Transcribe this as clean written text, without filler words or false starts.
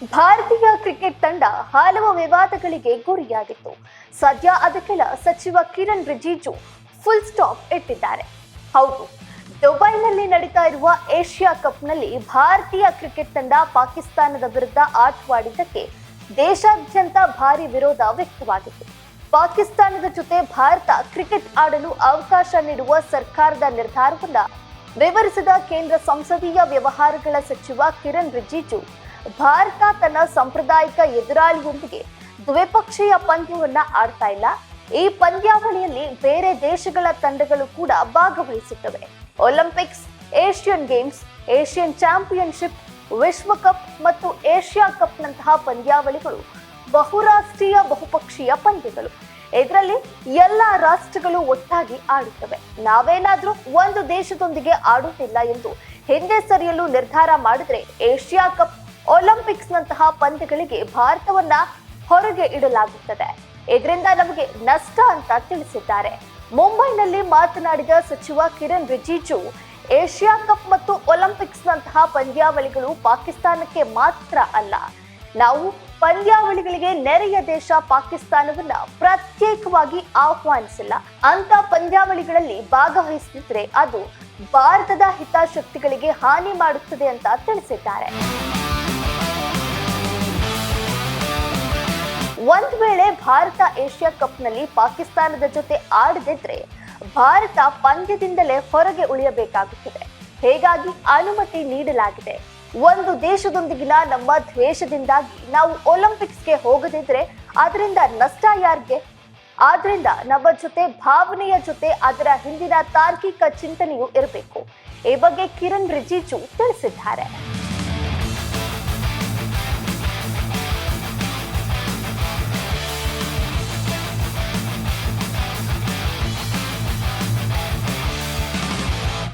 ಭಾರತೀಯ ಕ್ರಿಕೆಟ್ ತಂಡ ಹಲವು ವಿವಾದಗಳಿಗೆ ಗುರಿಯಾಗಿತ್ತು. ಸದ್ಯ ಅದಕ್ಕೆಲ್ಲ ಸಚಿವ ಕಿರಣ್ ರಿಜಿಜು ಫುಲ್ ಸ್ಟಾಪ್ ಇಟ್ಟಿದ್ದಾರೆ. ಹೌದು, ದುಬೈನಲ್ಲಿ ನಡೀತಾ ಇರುವ ಏಷ್ಯಾ ಕಪ್ನಲ್ಲಿ ಭಾರತೀಯ ಕ್ರಿಕೆಟ್ ತಂಡ ಪಾಕಿಸ್ತಾನದ ವಿರುದ್ಧ ಆಟವಾಡಿದ್ದಕ್ಕೆ ದೇಶಾದ್ಯಂತ ಭಾರಿ ವಿರೋಧ ವ್ಯಕ್ತವಾಗಿತ್ತು. ಪಾಕಿಸ್ತಾನದ ಜೊತೆ ಭಾರತ ಕ್ರಿಕೆಟ್ ಆಡಲು ಅವಕಾಶ ನೀಡುವ ಸರ್ಕಾರದ ನಿರ್ಧಾರವನ್ನ ವಿವರಿಸಿದ ಕೇಂದ್ರ ಸಂಸದೀಯ ವ್ಯವಹಾರಗಳ ಸಚಿವ ಕಿರಣ್ ರಿಜಿಜು, ಭಾರತ ತನ್ನ ಸಾಂಪ್ರದಾಯಿಕ ಎದುರಾಳಿಯೊಂದಿಗೆ ದ್ವಿಪಕ್ಷೀಯ ಪಂದ್ಯವನ್ನ ಆಡ್ತಾ ಇಲ್ಲ. ಈ ಪಂದ್ಯಾವಳಿಯಲ್ಲಿ ಬೇರೆ ದೇಶಗಳ ತಂಡಗಳು ಕೂಡ ಭಾಗವಹಿಸುತ್ತವೆ. Olympics, Asian Games, Asian championship, ವಿಶ್ವಕಪ್ ಮತ್ತು ಏಷ್ಯಾ ಕಪ್ನಂತಹ ಪಂದ್ಯಾವಳಿಗಳು ಬಹುರಾಷ್ಟ್ರೀಯ ಬಹುಪಕ್ಷೀಯ ಪಂದ್ಯಗಳು. ಇದರಲ್ಲಿ ಎಲ್ಲ ರಾಷ್ಟ್ರಗಳು ಒಟ್ಟಾಗಿ ಆಡುತ್ತವೆ. ನಾವೇನಾದ್ರೂ ಒಂದು ದೇಶದೊಂದಿಗೆ ಆಡುತ್ತಿಲ್ಲ ಎಂದು ಹಿಂದೆ ಸರಿಯಲು ನಿರ್ಧಾರ ಮಾಡಿದ್ರೆ ಏಷ್ಯಾ ಕಪ್, ಒಲಿಂಪಿಕ್ಸ್ ನಂತಹ ಪಂದ್ಯಗಳಿಗೆ ಭಾರತವನ್ನ ಹೊರಗೆ ಇಡಲಾಗುತ್ತದೆ. ಇದರಿಂದ ನಮಗೆ ನಷ್ಟ ಅಂತ ತಿಳಿಸಿದ್ದಾರೆ. ಮುಂಬೈನಲ್ಲಿ ಮಾತನಾಡಿದ ಸಚಿವ ಕಿರಣ್ ರಿಜಿಜು, ಏಷ್ಯಾ ಕಪ್ ಮತ್ತು ಒಲಿಂಪಿಕ್ಸ್ ನಂತಹ ಪಂದ್ಯಾವಳಿಗಳು ಪಾಕಿಸ್ತಾನಕ್ಕೆ ಮಾತ್ರ ಅಲ್ಲ. ನಾವು ಪಂದ್ಯಾವಳಿಗಳಿಗೆ ನೆರೆಯ ದೇಶ ಪಾಕಿಸ್ತಾನವನ್ನ ಪ್ರತ್ಯೇಕವಾಗಿ ಆಹ್ವಾನಿಸಿಲ್ಲ. ಅಂತ ಪಂದ್ಯಾವಳಿಗಳಲ್ಲಿ ಭಾಗವಹಿಸಿದ್ರೆ ಅದು ಭಾರತದ ಹಿತಾಸಕ್ತಿಗಳಿಗೆ ಹಾನಿ ಮಾಡುತ್ತದೆ ಅಂತ ತಿಳಿಸಿದ್ದಾರೆ. ಒಂದ್ ವೇಳೆ ಭಾರತ ಏಷ್ಯಾ ಕಪ್ನಲ್ಲಿ ಪಾಕಿಸ್ತಾನದ ಜೊತೆ ಆಡದಿದ್ರೆ ಭಾರತ ಪಂದ್ಯದಿಂದಲೇ ಹೊರಗೆ ಉಳಿಯಬೇಕಾಗುತ್ತದೆ. ಹೀಗಾಗಿ ಅನುಮತಿ ನೀಡಲಾಗಿದೆ. ಒಂದು ದೇಶದೊಂದಿಗಿನ ನಮ್ಮ ದ್ವೇಷದಿಂದಾಗಿ ನಾವು ಒಲಿಂಪಿಕ್ಸ್ಗೆ ಹೋಗದಿದ್ರೆ ಅದರಿಂದ ನಷ್ಟ ಯಾರಿಗೆ? ಆದ್ರಿಂದ ನಮ್ಮ ಜೊತೆ ಭಾವನೆಯ ಜೊತೆ ಅದರ ಹಿಂದಿನ ತಾರ್ಕಿಕ ಚಿಂತನೆಯೂ ಇರಬೇಕು. ಈ ಬಗ್ಗೆ ಕಿರಣ್ ರಿಜಿಜು ತಿಳಿಸಿದ್ದಾರೆ.